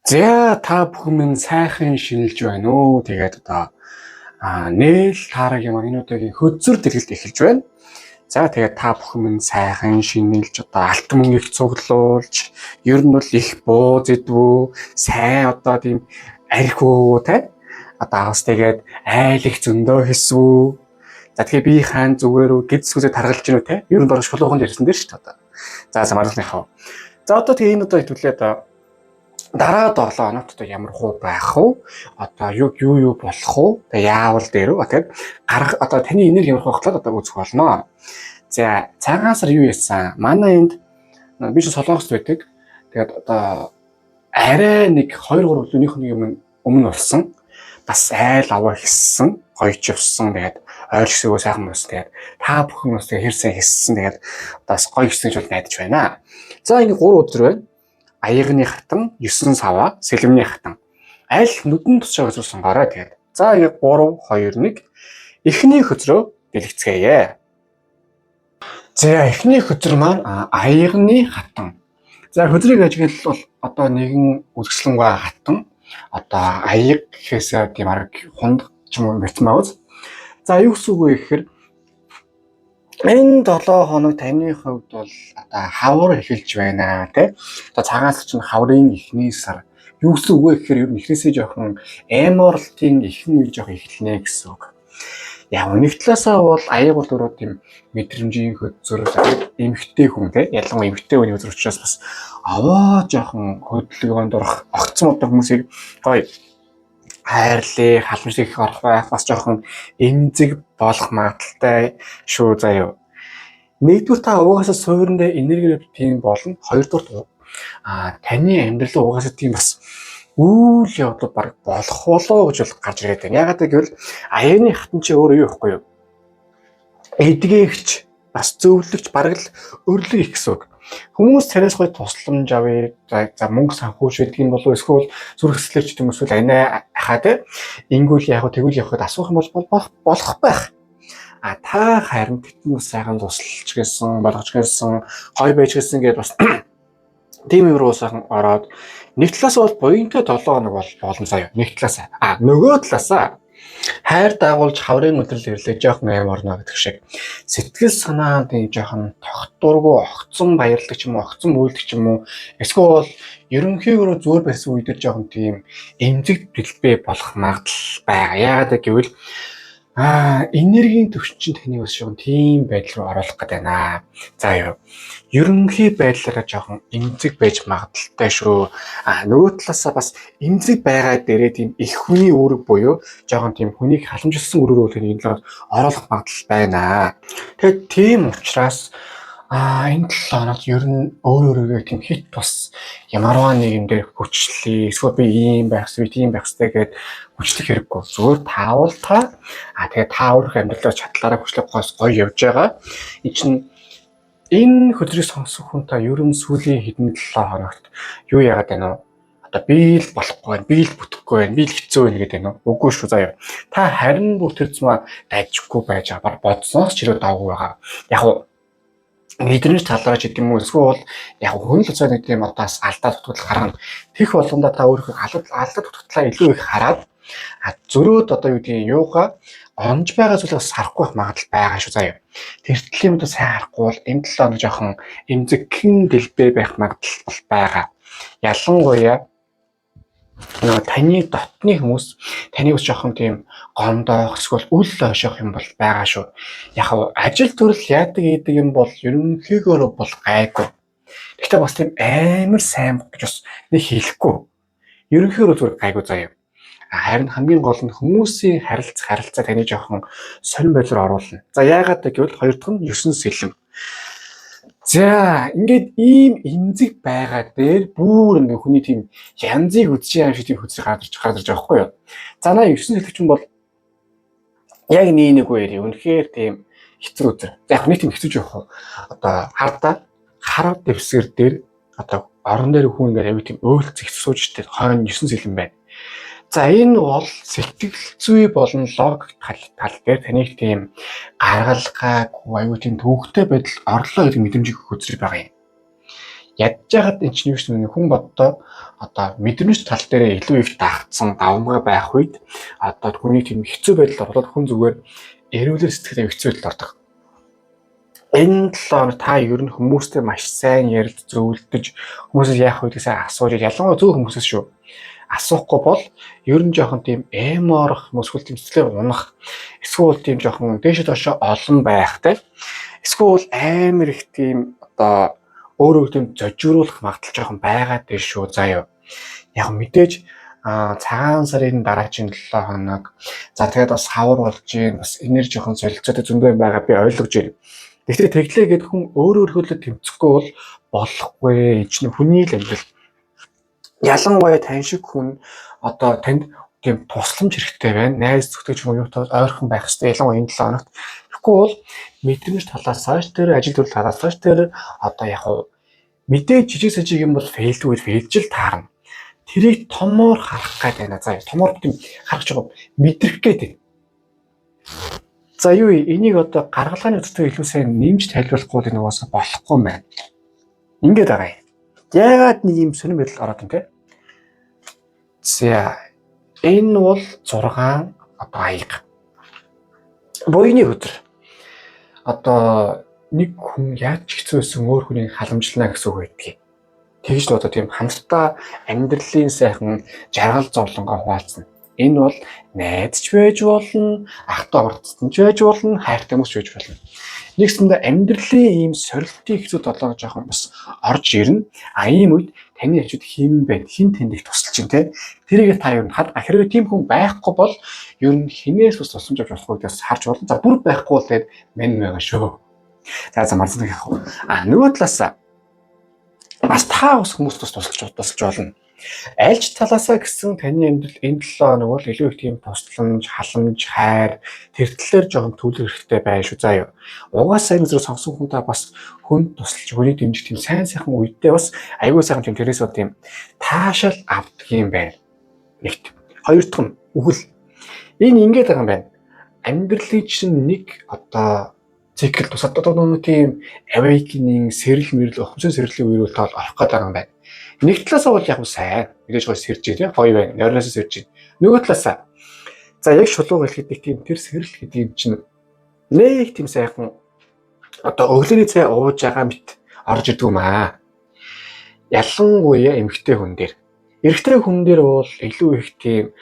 За та бүхэн минь сайхан шинэлж байна уу? Тэгээд одоо нээл таараг юм энэ удаагийн хөзөр дэлгэлт эхэлж байна. За тэгээд та бүхэн минь сайхан шинэлж одоо алт мөнгө их цуглуулж ер нь бол их буу зэдвүү сайн одоо тийм архиу те одоо авс тэгээд айл их зөндөө хэлсвүү. За тэгэхээр би хаан зүгээр үү гэд сүзээ таргалж гинүү те ер нь бараг шулуухан ярьсан дээр шүү дээ одоо. За маргалныхаа. За одоо тэгээ энэ удаа хэвлээ одоо дараа 7 хоногт одоо ямар хуу байх вэ? Одоо юу болох вэ? Тэгээ яавал дээр үү? Тэгээд гарах одоо таны энерги ямар хохлоод одоо үзэх болно. За цагаан сар юу яасан? Манай энд би ч солонгост байдаг. Тэгээд одоо арай нэг 2 3 өдрийнх нь юм өмнө болсон. Бас айл аваа хийсэн, гоёч явсан. Тэгээд ойр хэсгөө сайхан болсон. Тэгээд та бүхэн бас тэгээд хэрсэн хийсэн. Тэгээд бас гоё хэсэг ч бол найдаж байна. За ингэ 3 өдөр байна. Аягны хатан 9 сава сэлэмний хатан аль нүдэн тусчаа гэж сонгоорой тэгээд за ингэ 3 2 1 эхний хөзрөө дэлгэцгээе. За эхний хөзөр маань аягны хатан. За хөзрийг ажиглал бол одоо нэгэн үзэсгэлэнгүй хатан одоо аяг гэхээсээ тийм арга хунд ч юм уу битмаус. За юу гэсэн үг вэ гэхээр энэ 7 хоног таны хувьд бол одоо хавар эхэлж байна тий. Одоо цагаас чинь хаврын эхний сар. Юу гэсэн үг вэ гэхээр ер нь эхнээсээ жоохон эморлтын ихэнх үе жоохон эхэлнэ гэсэн үг. Яг нэг талаасаа бол аяг бол өөрөө тийм мэдрэмжийн хөзөр эмхтэй хүн тий. Ялангуяа эмхтэй хүний хөзөр учраас бас аваа жоохон хөдөлгөөнд орох огцом одоо хүмүүсийг гоё хайрлаа, халамжлах орох байх бас жоохон эмзэг болох магадaltaй шүү заяа. Нэгдүгээр та угаасаа суурьндээ энерги тийм болно. Хоёрдугаар таны амьдрал угаасаа тийм бас үйл явдал баг болох болоо гэж бол гарч ирээд байна. Ягаад гэвэл аяаны хатан чи өөрөө юу ихгүй юу? Эдгээгч бас зөвлөгч бараг л өрлөг их гэсэн үг. Хүмүүс царайс гоё тусламж авъя. За мөнгө санхүүж байдаг юм болов эсвэл зүрхсэлж гэдэг юм эсвэл анаа хаа те. Ингүүл яг тэгвэл явахад асуух юм бол болох байх. Та харин тэтгэн сайхан тусалж гэсэн, болгож гэсэн, хой байж гэсэн гэдээ бас тийм юм руу сайхан ороод нэг талаас бол буянтай 7 хоног болно заяа. Нэг талаас нөгөө талаасаа хайр дагуулж хаврын өдрөл ирлээ жоохон аим орно гэдэг шиг сэтгэл санаа тийм жоохон тогтургүй огцом баярлаг ч юм уу огцом үйлдэх ч юм уу эсвэл ерөнхийдөө зүгээр байсан үед жоохон тийм эмзэг дэлбэ болох магадлал байгаа. Яагаад гэвэл энергийн төвчин таны бас жоохон тийм байдал руу оруулах гэдэг байна. За юу. Ерөнхий байдлаараа жоохон эмзэг байж магадaltaй шүү. Нөгөө талаасаа бас эмзэг байгаа дээрээ тийм их хүний үүрэг буюу жоохон тийм хүнийг халамжилсан өрөөрөө энэ л оруулах магадлал байна. Тэгэхээр тийм учраас энэ 7 хоногт ер нь өөрөөгөө тийм хит бас ямарваа нэг юм дээр хүчлээ. Эсвэл би ийм байх хэрэгтэй, тийм байх хэрэгтэй гэд хүчлэх хэрэггүй. Зүгээр таавал та тэгээ та өөрийнхөө амьдралаа чадлаараа хүчлэх гос гоё явж байгаа. Энэ хөдрийг сонсох хүн та ер нь сүүлийн хэдэн 7 хоногт юу яагаад байна вэ? Одоо би л болохгүй байна, би л бүтэхгүй байна, би л хэцүү байна гэдэг нь үгүй шүү заяа. Та харин бүр тэр зам дайжгүй байж байгаа бодсноос ч ирээд авгүй байгаа. Яг мэдэрч талаарч гэдэг юм уу эсвэл яг хүн л цаа нэг тийм одоос алдаа дутгал гаргана. Тех болгондоо та өөрийнхөө алдаа дутгалаа илүү их хараад зөрөөд одоо юу гэдгийг юугаа онж байгаа зүйлээс харахгүй байх магадлал байгаа шүү заяа. Тэртэл юм одоо сайн харахгүй бол энэ 7 хоног жоохон эмзэгхэн дэлбэр байх магадлал байгаа. Ялангуяа таны дотны хүмүүс таны бас жоохон тийм гомдоох эсвэл үл хойшоох юм бол байгаа шүү. Яг ажил төрөл яадаг гэдэг юм бол ерөнхийдөө бол гайгүй. Гэхдээ бас тийм амар сайн гэж бас нэг хэлэхгүй. Ерөнхийдөө зүгээр гайгүй заяа. Харин хамгийн гол нь хүмүүсийн харилцаа таны жоохон сонир байдлаар оруулна. За яагаад гэвэл хоёр дахь нь 9 сэлэм. За ингээд ийм эмзэг байгаа дээр бүр ингээ хүний тийм янзыг үзэж юм шиг тийм хөзрийг гарч байгаа байхгүй юу. За 9 сэлэгч юм бол яг нэг үеэр үнэхээр тийм хэцүү үзэр. За яг нэг тийм хэцүүж явах. Одоо хараа дэвсгэр дээр одоо орон дээр хүн ингээ аягүй тийм өөлцөг сууж штэ 29 сэлэм байна. За энэ бол сэтгэл зүй болон логик тал дээр таныг тийм гаргалгаагүй аюу тийм төвөгтэй байдал орлоо гэдэг мэдрэмжийг хөзрөж байгаа юм. Ядж байгаад энэ чинь юу гэсэн нэг хүн боддоо одоо мэдрэмж тал дээр илүү их дагцсан давмгай байх үед одоо хүний тийм хэцүү байдал болоод хүн зүгээр эрүүлэр сэтгэлээ хэцүү байдал ордог. Энэ 7 хоног та ер нь хүмүүстэй маш сайн ярилж зөвлөдөж хүмүүсээс яах вэ гэсэн асууж ялангуяа зөв хүмүүсээс шүү. Асуухгүй бол ер нь жоохон тийм эморох, эсвэл тийм сэтгэлээ унах, эсвэл тийм жоохон дээш доошоо олон байхтай. Эсвэл амар их тийм одоо өөрөө тийм зожируулах магадлал жоохон байгаад байна шүү. Заа юу. Яг мэдээж цагаан сарын дараагийн 7 хоног за тэгээд бас хавар болж гин бас энерги жоохон солилцоотой зөндөө байгаа би ойлгож байна. Гэхдээ тэглээ гэдэг хүн өөрөөрөө тэмцэхгүй бол болохгүй. Эцний хүний л амьдрал. Ялангуяа тань шиг хүн одоо танд тийм тусламж хэрэгтэй байна. Найз зөвтгөж юутай ойрхон байх хэрэгтэй. Ялангуяа энэ 7 хоногт. Тэгэхгүй бол мэдрэмж талаас цааш тэр ажил төрөл талаас цааш тэр одоо яг мэдээж жижиг сажиг юм бол фейлдгүй фейлжил таарна. Тэрийг томоор харах гээд байна. За томоор тийм харах жоо мэдрэх гээд байна. За юу энийг одоо гаргалгааны өдөртөө илүү сайн нэмж тайлбарлахгүй энэ угаасаа болохгүй юм байна. Ингээд байгаа юм. Яагаад нэг юм сонирм байдал ороод юм те? За энэ бол 6 одоо аяга. Буйны өдөр. Одоо нэг хүн яаж ч хэцүүсэн өөр хүнийг халамжлана гэсэн үг байдгийг. Тэгж л одоо тийм хамтдаа амьдралын сайхан жаргал зовлонгоо хуваалцна. Энэ бол найзч байж болно, ах トゥ орцсон ч байж болно, хайртай хүмүүс ч байж болно. Нэгсэндээ амьдралын ийм сорилтын хэцүү долоо жоохон бас орж ирнэ. Ийм үед таны ачууд хин байна, хин тэнд их тусалж чинь те. Тэрийг та юу хад хэрэг тийм хүн байхгүй бол ер нь хинээс бас тусламж авч болох үгээс харж болно. За бүр байхгүй бол тэгээд мэн байгаа шүү. За марцдаг яах вэ? Нөгөө талаас бас та ус хүмүүст тусалж болно. Альж талаасаа гэсэн таны амьдрал энэ 7 хоног бол илүү их тийм тусламж, халамж, хайр тэр талаар жоохон төвлөрөх хэрэгтэй байна шүү. За юу. Угаасаа энэ зэрэг сонсон хүн та бас хүн тусалж хүний дэмжих тийм сайн сайхан үедээ бас аягүй сайхан тийм тэрээс бол тийм таашаал авдаг юм байна. Нэгт. Хоёр дахь нь үхэл. Энэ ингэж байгаа юм байна. Амьдралын чинь нэг одоо цикл тусаад одоо нэг тийм awakening, сэрэл мэрэл, охинсон сэрлийн үеэр бол орох гэдэг юм байна. Нэг талаасаа бол яг сайн мэдээж гоё сэрж тийм гоё байна. Нойрноос сэрж. Нөгөө талаасаа за яг шулууг хэлэхэд тийм тэр сэрэл гэдэг юм чинь нэг тийм сайхан одоо өглөөний цай ууж байгаа мэт орж идэг юм аа. Ялангуяа эмэгтэй хүн дээр. Эрэгтэй хүн дээр бол илүү их тийм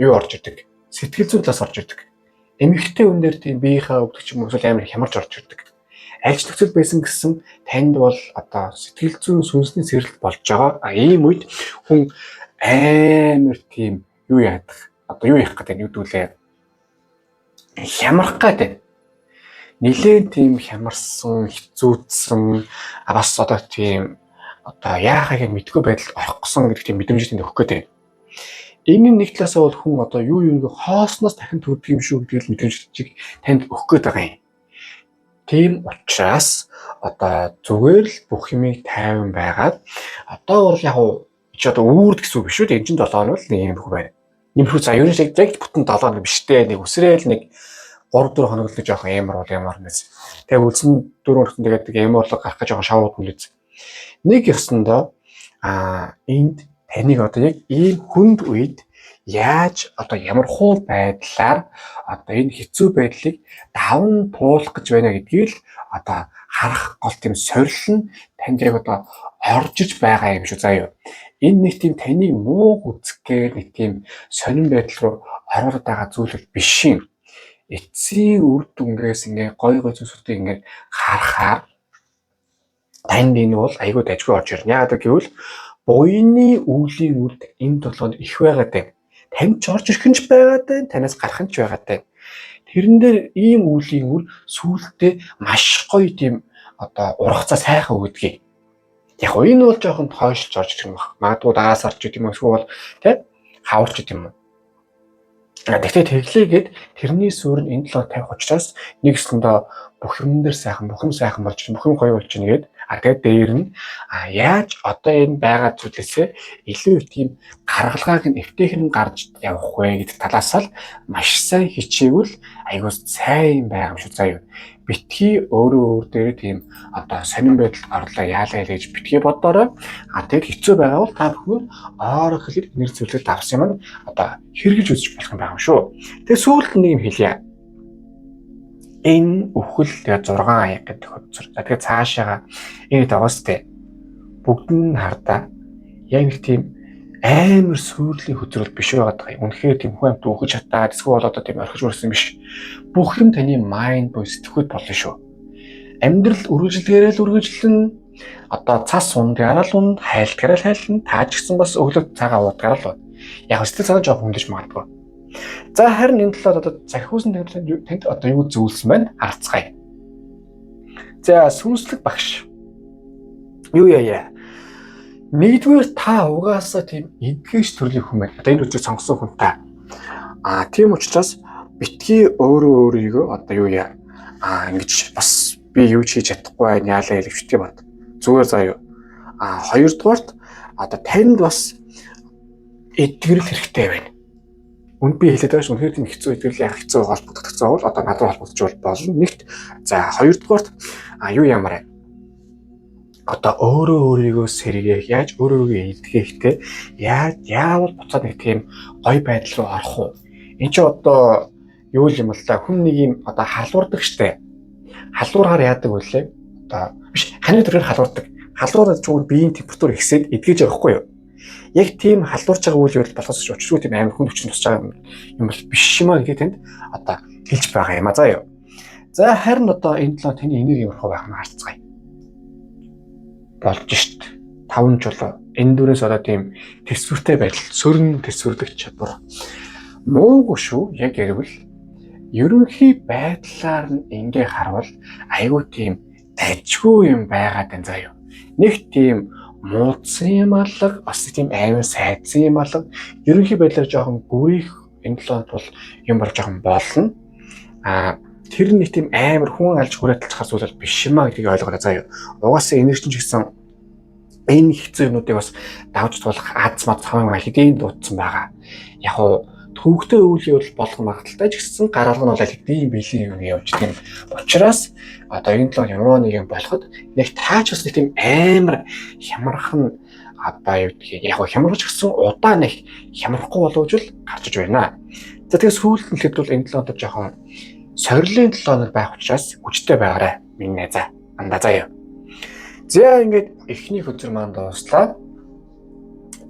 юу орж идэг. Сэтгэл зүйн талаас орж идэг. Эмэгтэй хүн дээр тийм биеийнхээ өвдөгч юм эсвэл амар хямарч орж идэг. Альж нөхцөл байсан гэсэн танд бол одоо сэтгэл зүйн сүнсний сэрэлт болж байгаа. Ийм үед хүн амар тийм юу яадаг. Одоо юу яах гэдэг нь юудүүлээ. Хямрах гэдэг. Нилээн тийм хямарсан, хэцүүдсэн бас одоо тийм одоо яахыг мэдгүй байдалд орох гэсэн гэдэг тийм мэдрэмж тэнд өгөх гэдэг. Энэ нэг талаасаа бол хүн одоо юу юуг хоосноос дахин төрдөг юм шүү гэдэг л мэдрэмжийг танд өгөх гээд байгаа юм. Тийм учраас одоо зүгээр л бүх юмыг тайван байгаад одоо бол яг ч одоо үүрд гэсэн үг биш үү? Энэ чинь 7 хоног л нэг юм бүх байна. Нэмэрхүү за ер нь яг бүтэн 7 хоног биш дээ. Нэг үсрээл нэг 3-4 хоног л жоохон ямар нэс. Тэгээ үлсэн 4 хоногт тэгээд ямарлаг гарах гэж жоохон шавууд хүлээз. Нэг ёсондоо энд таныг одоо яг ийм хүнд үед яаж одоо ямар хуу байдлаар одоо энэ хэцүү байдлыг даван туулах гэж байна гэдгийг л одоо харах гол тийм сорил нь танд яг одоо орж иж байгаа юм шүү. За юу. Энэ нэг тийм таныг муу үзэхээр нэг тийм сонирн байдал руу ороод байгаа зүйл биш юм. Эцсийн үр дүнгээс ингээ гой зүйлсүүдийг ингээ харахаар танд энэ бол айгүй дажгүй орж ирнэ. Яагаад гэвэл буйны үеийн үрд энэ толгойд их байгаад байна. Танд ч орж ирэх нь ч байгаад байна, танаас гарах нь ч байгаад байна. Тэрэн дээр ийм үеийн үр сүултээ маш гоё тийм одоо ургацаа сайхан өгдөг. Яг энэ бол жоохон хойшлж орж ирэх юм байна. Магадгүй дагаас орж ирэх юм эсвэл тийм хаварч ирэх юм. Гэхдээ тэглээгээд тэрний суурь нь энэ 7 тавих учраас нэг өсөндөө бүх юм дээр сайхан, бүх юм сайхан болж, бүх юм гоё болж нэгээд Тэгээд дээр нь яаж одоо энэ байгаа зүйлээсээ илүү их тийм гаргалгааг нь эвтэйхэн гарч явах вэ гэдэг талаас л маш сайн хичээвэл айгуу сайн байгаа юм шүү заяа. Битгий өөр дээр тийм одоо сонирн байдалд орлоо яалаа гэж битгий бодоорой. Тэгээд хэцүү байгаа бол та бүхэн ойрох хэлээр энерги зүйлүүд авсан юм одоо хэрэгжилж үзэж болох юм байгаа юм шүү. Тэгээд сүүлд нэг юм хэлье. Энэ өвхөл тэгээ 6 аяг гэдэг хөтцөр. Тэгээд цаашаага энэ дагоостэй бүгд нь хардаа яг нэг тийм амар сүрлийн хөтөрөл биш байгаа. Үнэхээр тийм хүн амт өөхөж чадаад эсвэл одоо тийм орхиж өрсөн биш. Бүх юм таны майнд буюу сэтгхүйд болно шүү. Амьдрал үргэлжлэхээр л үргэлжлэн одоо цас ундгаараа л унд, хайлтгаараа л хайлтна, тааж гисэн бас өглөө цагаа уудгаараа л. Яг сэтгэл санаа жоох хүндэж магадгүй. За харин энэ талаар одоо захиусан танд одоо юу зөвлөсөн байна харцгаая. За сүнслэг багш. Юу яа. Нэгдүгээр та угаасаа тийм эдгэж төрлийн хүн байна. Одоо энэ үгийг сонгосон хүн та. Тийм учраас битгий өөрийгөө одоо юу яа. Ингэж бас би юу хийж чадахгүй байна яалаа гэж битгий бод. Зүгээр заяа. Хоёрдугаарт одоо танд бас эдгэрэл хэрэгтэй байна. Үнд би хэлээд байгаа шүү. Үнэхээр тийм хэцүү эдгэрэл яах хэцүү байгаас бүтгдэгцэн бол одоо надад холбогдож болно. Нэгт за хоёрдугаарт юу ямар одоо өөрийгөө сэргээх, яаж өөрийгөө эдгэхтэй яавал буцаад нэг тийм гой байдал руу орох уу? Энд чи одоо юу юм бол та хүн нэг юм одоо халуурдаг штэ. Халуураар яадаг үлээ? Одоо биш ханы төрөөр халуурдаг. Халуураад зүгээр биеийн температур ихсээд эдгэж байгаа хгүй юу? Яг тийм халуурч байгаа үйл явдал болохоос учиргүй тийм амар хүн хүчин тусч байгаа юм бол биш юм аа гэдэг тэнд одоо хэлж байгаа юм а заа юу. За харин одоо энэ талаа таны энерги ямар байх нь харцгаая. Болж шít 5 жолоо энэ дөрөөс одоо тийм төсвөртэй байдал сөрн төсвөрлөх чадвар муугүй шүү. Яг ярил ерөнхий байдлаар нь ингээ харвал айгүй тийм дайжгүй юм байгаад энэ заа юу. Нэг тийм муудсан юм алга бас тийм амар сайдсан юм алга ерөнхий байдлаар жоохон гүрийх энэ талд бол юм болж жоохон болно. Тэр нэг тийм амар хүн алж хүрээлцэх зүйл биш юм а гэдгийг ойлгоорой заа юу. Угаасаа энерги ч гэсэн энэ хэцүү юмнуудыг бас давж туулах аз мад цавын хэдийн дуудсан байгаа. Яг уу төвөгтэй үйл явдал болох магадaltaй ч гэсэн гаргалга нь бол хэдийн бэлгийн юм явж тийм учраас одоо энэ талаар ямар нэг юм болоход нэг таач бас нэг тийм амар хямрах нь одоо юу гэдгийг яг хямрах гэсэн удаа нэг хямрахгүй боловч л гарч иж байна. За тэгээ сүүлд нь хэлбэл энэ талаар жоохон сорилын талаар байх учраас хүчтэй байгаарай. Минь за андаа заяа. За ингээд эхний хөтөр маань дууслаа.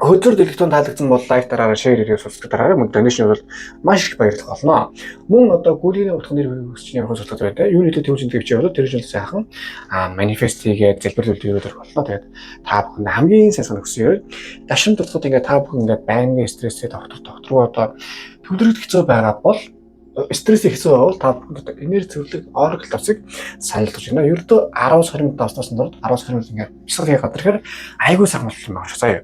Хөтөр дэлгэцэн таалагдсан бол лайк дараараа шеэр хийгээ сонсох дараараа мөн донешн бол маш их баярлах болно. Мөн одоо гүлийний утга нэр хүсч ямар сонсох байдаг. Юу нэгтэй төвчөнд төвч яваад тэр жил сайхан манифест хийгээд залбирлуулж ирэх болно. Тэгээд та бүхэн хамгийн сайн санагсан. Дашин тутахад ингээд та бүхэн ингээд байнгын стрессээ доктороо одоо төвлөрөх хэцүү байгаа бол стресс ихсэн бол та бүхэнд энерги цэвэрлэх оргил тавцыг санал болгож байна. Ердөө 10-20 минут давснаас дор 10-20 минут ингээд бясалгыг гадархаар айгүй сайн болох юм байна шүү заяа.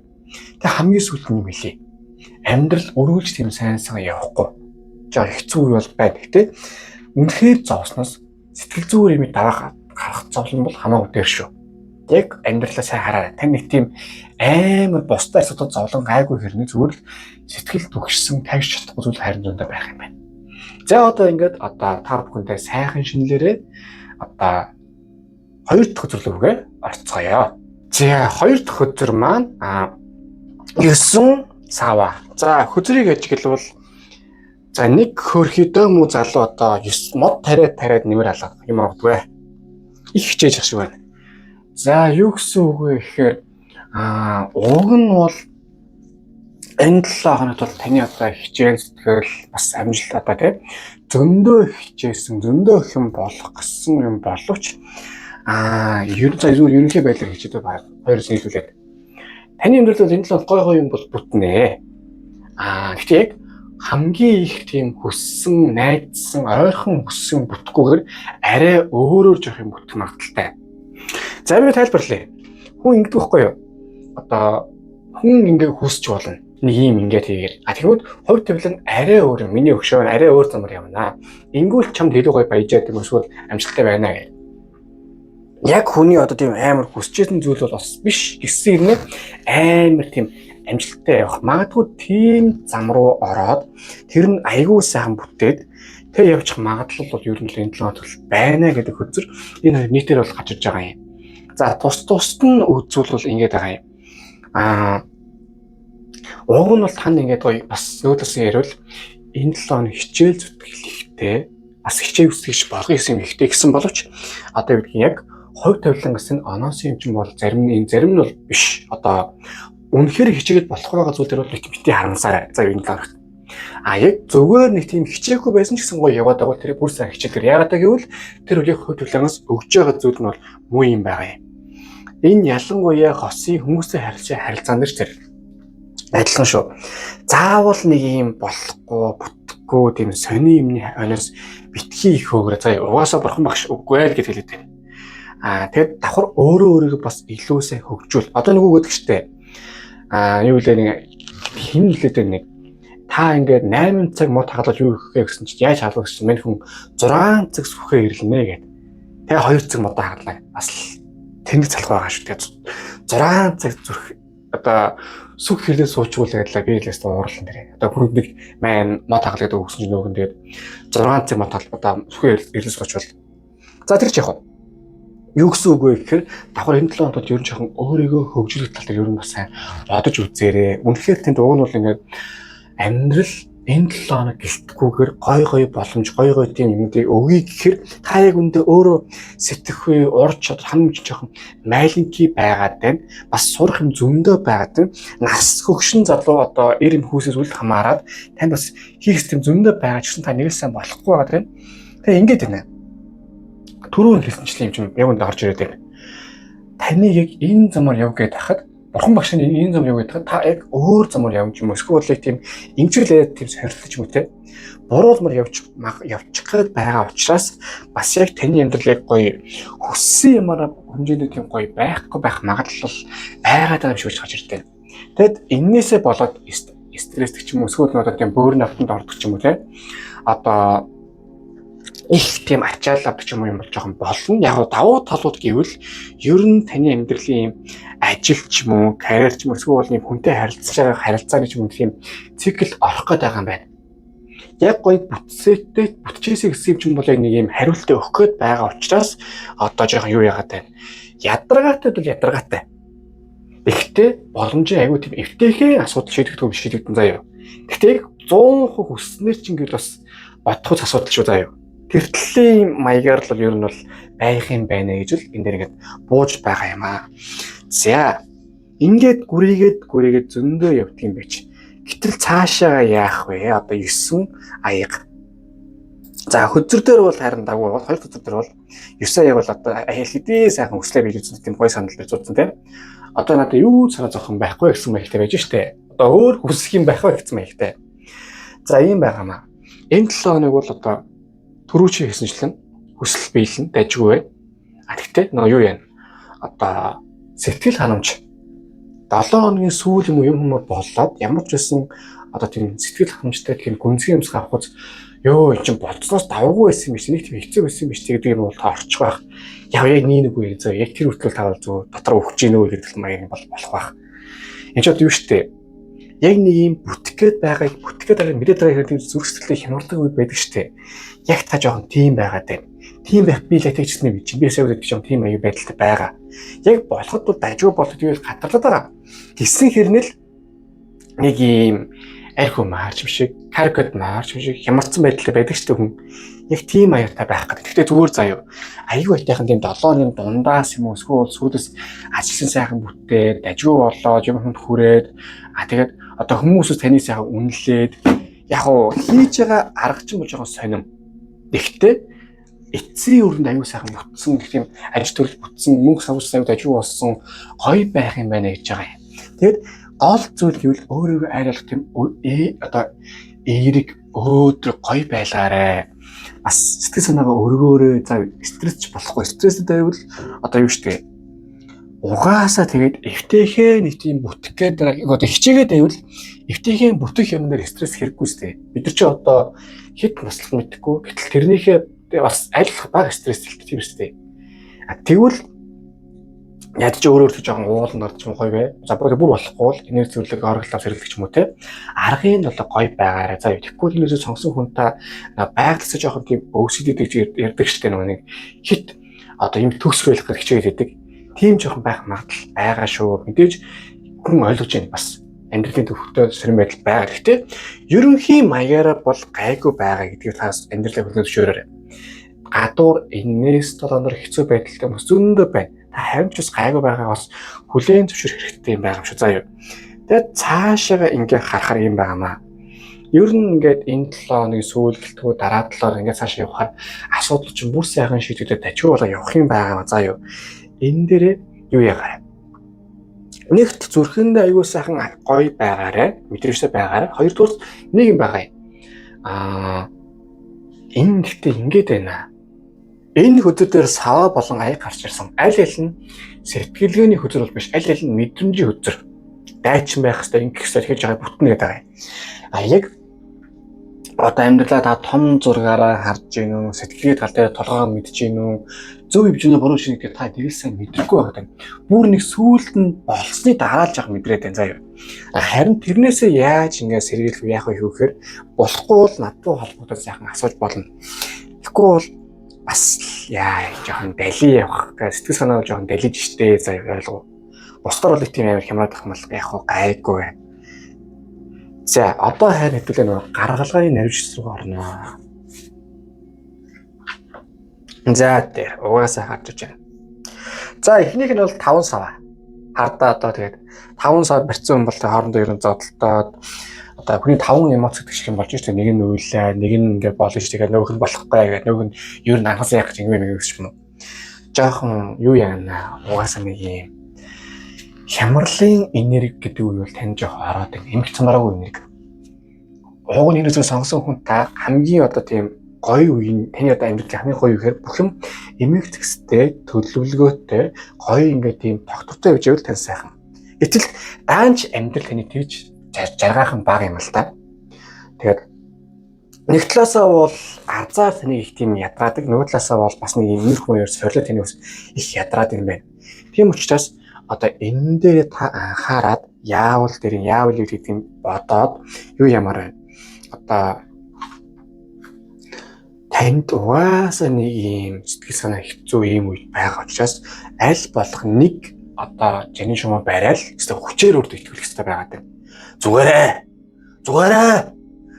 Тэг хамгийн сүүлд нь юм хэлий. Амьдрал өргөлж тийм сайн явахгүй. Жаа хэцүү үе бол байна гэхдээ үнэхээр зовсноос сэтгэл зүгээр юм дараах гарах зовлон бол хамаагүй дээр шүү. Яг амьдралаа сайн хараарай. Тань нэг тийм амар бусдаар асуудал зовлон гайгүй хэрнээ зүгээр л сэтгэл түгшсэн тавьж чадахгүй зүйл харин зөндөө байх юм байна. За одоо ингээд одоо та бүхэнтэй сайхан шинэлээрээ одоо хоёр дахь хөтөл рүүгээ орцгоё. За хоёр дахь хөтөл маань 9 сава. За хөзрийг ажиглавал за нэг хөрхөдөө мүү залуу одоо 9 мод тариад нэмэр алга юм авдгүй. Их хичээж ах шиг байна. За юу гэсэн үг вэ гэхээр уг нь бол энэ 7 хоногт бол таны одоо хичээл сэтгэл бас амжилт одоо тийм зөндөө хичээсэн зөндөө их юм болох гэсэн юм боловч ерөнхий байдлаар хичээдэг хоёроос нийлүүлээд таны амьдралд энэ 7 гой юм бол бүтнэ. Гэхдээ яг хамгийн их тийм хүссэн, найдсан, ойрхон хүссэн бүтггүйгээр арай өөрөөр жоох юм бүтэх магадaltaй. За би тайлбарлая. Хүн ингэдэг байхгүй юу? Одоо хүн ингээ хүсч болно. Нэг юм ингээд хийгээд. Тэгвэл хувь тавилан арай өөр юм. Миний өгшөө арай өөр замаар явна. Ингүүл чамд илүү гоё баяжаад юм эсвэл амжилттай байна гэх. яг хүний одоо тийм амар хүсчээсэн зүйл бол бас биш гэсэн юм амар тийм амжилттай явах. Магадгүй тийм зам руу ороод тэр нь айгүй сайхан бүтээд тэг явчих магадлал бол ер нь л энэ 7 хоногт байна гэдэг хөзөр энэ нийтээр бол гарч иж байгаа юм. За тусд нь үзүүлбэл ингэж байгаа юм. Уг нь бол тань ингэж гоё бас нөөдөөс ярил энэ 7 хоног хичээл зүтгэл ихтэй бас хичээл үсгэж болгох юм ихтэй гэсэн боловч одоо юу гэдгийг яг хувь тавилан гэсэн оноос юм чинь бол зарим нь бол биш. Одоо үнэхээр хичээгээд болох байгаа зүйл дээр бол бити харамсаарай. За юу нэг яг зүгээр нэг тийм хичээхгүй байсан ч гэсэн гоё яваад байгаа тэр бүр сайн хичээлэр яагаад гэвэл тэр үеийн хувь тавиланаас өгж байгаа зүйл нь бол муу юм байгаа юм. Энэ ялангуяа хосын хүмүүстэй харилцаан дээр тэр адилхан шүү. Заавал нэг юм болохгүй бүтэхгүй тийм сони юмны хойноос битгий их хөөгрөө. За угаасаа бурхан багш үгүй л гэж хэлээд байна. Тэгэд давхар өөрийгөө бас илүү сайн хөгжүүл. Одоо нэг үг гэдэг штэ. Юу лээ нэг хин хэлээд нэг та ингээд 8 цаг мод хагалж юу гэхээ гэсэн чинь яаж хаалгах гэсэн мань хүн 6 цаг сүхээ ирлэнэ гэд. Тэгээ 2 цаг мод хагалаа. Бас тэнэг залах байгаа шүү. Тэгээ 6 цаг зүрх одоо сүх хэлээ суучгуулаадлаа би лээс уурлан дээрээ. Одоо хүн нэг маань мод хагалаад өгсөн чинь нөгөн тэгээд 6 цаг мод хагалбаа сүхээ ирлээ суучвал. За тэр ч яг юу гэсэн үг вэ гэхээр давхар энэ 7 хоногт ер нь жоохон өөрийгөө хөгжүүлэх тал дээр ер нь бас сайн бодож үзээрэй. Үнэхээр тэнд уг нь бол ингээд амьдрал энэ 7 хоног гэлтгүүгээр гой боломж гой тийм юмдыг өгье гэхээр та яг үндэ өөрөө сэтгэхгүй урд чад хамж жоохон майлинки байгаад байна. Бас сурах юм зөндөө байгаад байна. Нас хөгшин залуу одоо эр юм хүүсээс үл хамааран танд бас хийх юм зөндөө байгаа ч гэсэн та нэг л сайн болохгүй байгаа тийм. Тэгээ ингээд байна. Түрүүн хэлсэнчлэн юм чинь яг үндэ орж ирээд байна. Таны яг энэ замаар яв гээд хахад бурхан багш нь энэ замаар яв гээд та яг өөр замаар явж юм уу? Эсвэл тийм ингэрлээд тийм сорилтч юм уу те? Буруулмар явчих гээд байгаа учраас бас яг таны амьдралыг гоё хүссэн юмараа хэмжээний тийм гоё байхгүй байх магадлал байгаад байгаа юм шиг гарч ирдэг. Тэгэд эннээсээ болоод стресстэй ч юм уу эсвэл одоо тийм бөөрийн автанд ордог ч юм уу те? Одоо их тийм ачаал авдаг юм бол жоохон болно. Яг давуу талууд гэвэл ер нь таны амьдралын ажил ч юм уу, карьер ч юм уу эсвэл нэг хүнтэй харилцаж байгаа харилцааны ч юм уу тийм цикл орох гээд байгаа юм байна. Яг гоё бүтцээсэй гэсэн юм бол яг нэг юм хариултаа өгөх гээд байгаа учраас одоо жоохон юу яагаад байна. Ядаргаатай бол ядаргаатай. Гэхдээ боломжийн аягүй тийм эвтэйхэн асуудал шийдэгдэх биш шийдэгдэн заяа. Гэхдээ 100% хүснээр ч ингээд бас бодхоц асуудал шүү заяа. Тэртлийн маягаар л ер нь бол байх юм байна гэж л энэ дээр ингээд бууж байгаа юм аа. За ингээд гүрийгээд зөндөө явдаг юм байж. Гэтэл цаашаа яах вэ? Одоо 9 аяга. За хөзөр дээр бол харин дагуу бол 2 хөзөр дээр бол 9 аяга бол одоо хэдий сайхан өслөө бий үзсэн тийм гой санал дээр зузсан тийм. Одоо надад юу цараа зовхон байхгүй гэсэн маягтай байж штэ. Одоо өөр хүсэх юм байх вэ гэсэн маягтай. За ийм байгаамаа. Энэ 7 хоног бол одоо түрүүчийн хийсэнчлэн хүсэл биелэн дайжгүй бай. Гэхдээ нөгөө юу яана? Одоо сэтгэл ханамж 7 хоногийн сүүл юм болоод ямар ч байсан одоо тийм сэтгэл ханамжтай тийм гүнзгий юмс авахуц ёо энэ чинь болцноос давгүй байсан юм биш нэг тийм хэцүү байсан юм биш гэдэг юм бол та орчих байх. Яг нэггүй зөө яг тэр хүртэл тавал зөө дотор өгч гинөө гэдэг маяг бол болох байх. Энд ч одоо юу штэ яг нэг юм бүтгээд байгааг мэдээд байгаа тийм зүрх сэтгэлээ хямардаг үед байдаг штэ. Яг та жоохон тийм байгаад байна. Тийм байх би л тэгчихсэн юм чи би сая гэдэг жоохон тийм аюу байдалтай байгаа. Яг болоход бол дажгүй болоод ивэл хатарлаад байгаа. Тэссэн хэрнэл нэг юм архи маарч шиг, карикат маарч шиг хямарсан байдлаар байдаг ч хүн. Яг тийм аюутай байх гэдэг. Гэхдээ зүгээр заяа. Аюу айтайхан тийм 7-ны дундаас юм уу эсвэл сүүдээс ажилласан сайхан бүтээд дажгүй болоод юм хүнд хүрээд тэгээд одоо хүмүүсээс таны сайхан үнэлээд яг уу хийж байгаа арга ч юм уу жоохон сонирм. Гэхдээ эцсийн өрөнд аюу сайхан бүтсэн гэх юм ажил төрөл бүтсэн мөнгө савж аюу дажгүй болсон гоё байх юм байна гэж байгаа юм. Тэгэд гол зүйл гэвэл өөрийгөө айрлах тийм одоо эерэг өөдрөг гоё байлаарэ. Бас сэтгэл санаагаа өргөөрөө за стрессч болохгүй стресстэй байвал одоо юу штэ угаасаа тэгээд эвтэйхээ нэг тийм бүтэх гэдэг одоо хичээгээд байвал эвтэйхээ бүтэх юм дээр стресс хэрэггүй сте. Бид нар чи одоо хэд маслах мэдхгүй гэтэл тэрнийхээ бас аль бага стресс хэлдэг тийм сте. Тэгвэл ядч өөрөөр хэлж жоохон ууланд орж юм гоё бай. За бүр болохгүй бол энерги зөвлөг орглоо сэргэлэх юм уу те. Аргын бол гоё байгаарай. За тэгэхгүй энерги сонгосон хүн та байгалсаа жоохон тийм өвсөд идэж ярьдаг штэ нэг хит одоо юм төгсрөх гэж хичээгээд байдаг. Тийм жоохон байх магадлал байгаа шүү. Мэдээж хүн ойлгож байна бас. Амьдралын төвхтөө сэрэн байдал байгаа. Гэхдээ ерөнхий маягаараа бол гайгүй байгаа гэдгийг та амьдралаа хүлээн зөвшөөрөөрэй. Гадуур энэс долоонор хэцүү байдалтай хүмүүс зөндөө байна. Та харин ч бас гайгүй байгаа бас хүлээн зөвшөөрөх хэрэгтэй юм байгаа юм шүү. Заа юу. Тэгээд цаашаа ингээ харахаар юм байгаамаа. Ер нь ингээд энэ 7 хоногийн сүүлдэлтгүү дараа талаар ингээд цаашаа явахаар асуудал чинь бүр сайхан шийдвэрээр тажиг болоо явах юм байгаамаа. Заа юу. Энэ дээрээ юу яагаад нэгт зүрхэндээ аюул сайхан гоё байгаарэ, мэдрэмжтэй байгаарэ. Хоёрдугаар нэг юм байгаа юм. Энэ гэхдээ ингэж байна. Энэ хөдөр дээр сава болон аяг гарч ирсэн. Аль аль нь сэтгэлгээний хөдөр бол биш, аль аль нь мэдрэмжийн хөдөр. Дайчин байх хэрэгтэй ингэх хэрэгтэй хийж байгаа бүтнэ гэдэг байгаа юм. Яг одоо амьдралаа та том зургаараа харж гин үү, сэтгэлгээ тал дээр толгойгоо мэдж гин үү, зөв хэмжээний буруу шинэ гэдэг та тэрийг сайн мэдрэхгүй байгаа юм. Бүр нэг сүулт нь болсны дараалж яг мэдрээд байна заа юу. Харин тэрнээсээ яаж ингэ сэргийлэх яах вэ гэхээр болохгүй бол надтай холбогдож сайхан асууж болно. Тэгэхгүй бол бас яа жоохон дали явах гэж сэтгэл санаа жоохон далиж штэ заа ойлгоо. Бусдаар бол тийм амар хямраад ах мал яах вэ гайгүй байна. За одоо хайр хэвлээ нэг гаргалгааны наривч руу орно. За тэр угаасаа харж байна. За эхнийх нь бол 5 сав. Хардаа одоо тэгээд 5 сав барьсан хүн бол хоорондоо ерөн зодтолтоод одоо хүний 5 эмоц гэдэг шиг юм болж байна. Нэг нь үйлээ, нэг нь ингээд болно ш. Тэгээд нөгөөх нь болохгүй гэдэг нөгөөх нь ер нь анхаас яах гэж ингэ гэж юм уу. Жохон юу яана угаасаа нэг юм хямралын энерги гэдэг үе бол тань жоох ороод байна. Эмх цамраагүй энерги. Уг нь энэс сонгосон хүн та хамгийн одоо тийм гоё үеийн таны одоо амьдралын хамгийн гоё үеэр бүх юм эмх зэгстэй, төлөвлөгөөтэй, гоё ингээд тийм тогтвортой байж байвал тань сайхан. Гэтэл даанч амьдрал таны тэгж жаргаахан бага юм л та. Тэгээд нэг талаасаа бол арзаар таны их тийм ядраадаг, нөгөө талаасаа бол бас нэг эмх мууяр сорлоо таны ус их ядраад юм байна. Тийм учраас одоо энэ дээр та анхаарад яавал гэдэг юм бодоод юу ямар байна. Одоо танд угаасаа нэг юм сэтгэл санаа хэцүү юм үед байгаа учраас аль болох нэг одоо жаны шумаа барайл гэсэн хүчээр өөртөө итгүүлэх хэрэгтэй байгаа даа.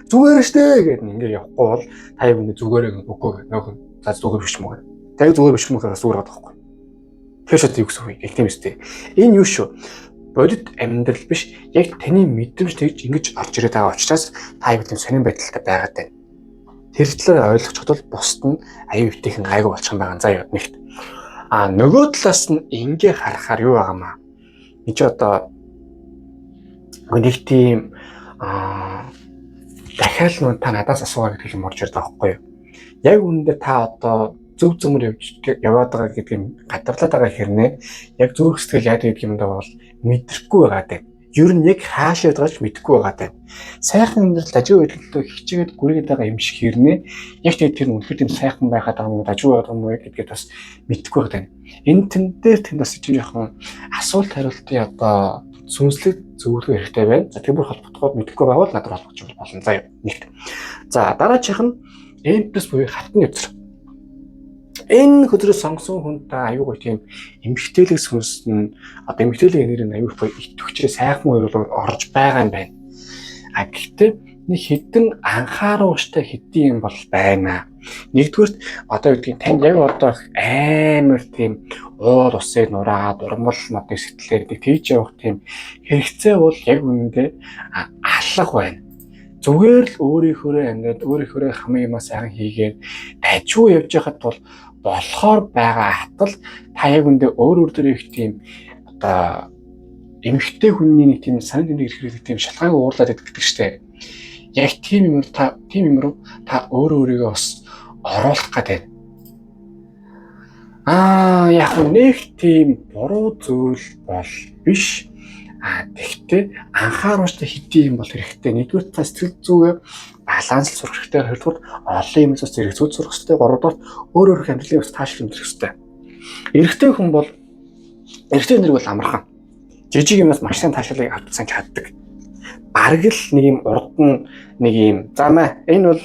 Зүгээр штэ гэдэг ингээ явахгүй бол та яг үнэ зүгээрээ үгүй нөх за зүгээр биш мөн. Тэг зүгээр биш мөн гэхээс зүгээр байхгүй. Тэгэхээр шат юу гэсэн үг юм тийм энэ юу шүү. Бодит амьдрал биш яг таны мэдрэмж тэгж ингэж орж ирээд байгаа учраас та юу гэм сонирн байдалтай байгаад байна. Тэр талаар ойлгочиход бол бусд нь аюу өвтөйхэн гайгүй болчих юм байгаа. За юу нэгт. Нөгөө талаас нь ингээ харахаар юу байгаамаа. Энд чи одоо нэг тийм дахиад нь та надаас асуугаа гэдэг юм орж ирдэг байхгүй юу? Яг үүндээ та одоо зөв зөмөр яваад байгаа гэдэг юм гадарлаад байгаа хэрнээ яг зүрх сэтгэл яадаг гэдэг юм даа бол мэдрэхгүй байгаа даа. Ер нь яг хаашаа байгаач мэдэхгүй байгаа даа. Сайхан амьдрал ажиг байдлаа хичээгээд гүргээд байгаа юм шиг хэрнээ яг тэр үнэхээр тийм сайхан байгаад байгаа юм уу ажиг байгаа юм уу гэдгээд бас мэдэхгүй байгаа даа. Энэ тэн дээр тэнд бас чинь жоохон асуулт хариултын одоо сүнслэг зөвлөгөө хэрэгтэй байна. За тэр бүр холбогдоход мэдэхгүй байвал надад холбогдож болно. За нэгт. За дараачих нь эмпресс буюу хатны өдөр. Энэ хөдрөөс сонгосон хүн та аюу гоё тийм эмгтээлэг сүнс нь одоо эмгтээлэг энерги аюу гоё итгэвчээ сайхан үеэр орж байгаа юм байна. Гэхдээ нэг хідэн анхааруулжтай хэдийн юм бол байна. Нэгдүгürt одоо үгдгийн тань яг одоо амар тийм уур усыг нураад урмал модыг сэтгэлээр тэгж явах тийм хэрэгцээ бол яг үнэндээ алга байна. Зүгээр л өөрийнхөө амьдраад өөрийнхөө хамгийн юм сайхан хийгээд дажгүй явж байхад бол болохоор байгаа хатал та яг үндэ өөр дээр их тийм одоо эмхтэй хүний нэг тийм санаа тэмдэг хэрэглэх тийм шалгааг уурлаад идэх штеп. Яг тийм юм руу та өөрийгөө бас оруулах гэдэг. Яг нэг тийм буруу зүйл бол биш. Тэгтээ анхааруулжтай хэдий юм бол хэрэгтэй. Нэгдүгээр та сэтгэл зүгээ баланс сурах хэрэгтэй. Хоёрдугаар олон юм зүс зэрэг зүг сурах хэрэгтэй. Гуравдугаар өөр амьдралын ус тааш хэмжих хэрэгтэй. Эрэгтэй энерги бол амархан. Жижиг юмнаас маш сайн таашаалыг авч чаддаг. Бараг л нэг юм урд нь нэг юм замаа энэ бол